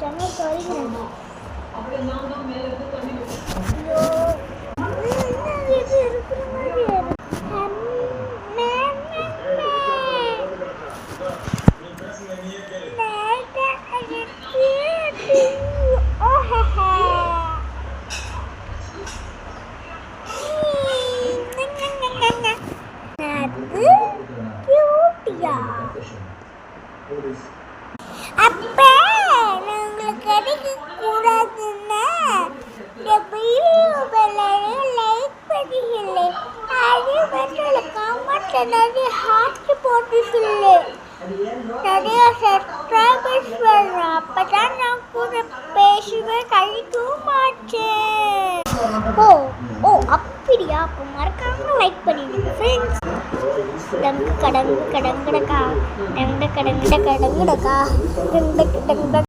ஜன்னல் திறக்கிறேன். இது இருக்கிற மாதிரி அப்ப உங்களுக்கு கிடைக்க கூடாதுன்னா லைக் பண்ணிக்கல, அதே மாதிரி கமெண்ட்ல நிறைய ஹார்ட் போட்டு சொல்லு, நிறைய சப்ஸ்கிரைபர்ஸ் வரும். அப்பதான் நான் கூட பேசுவேன், கழிக்கவும் மாட்டேன். ஓ ஓ அப்படியா? அப்போ மறக்காம லைக் பண்ணிடுங்க ஃப்ரெண்ட்ஸ். டங்கு கடங்கு கடங்குடக்கா, டங்கு கடங்குட கடங்குடக்கா, டங்கு டங்கு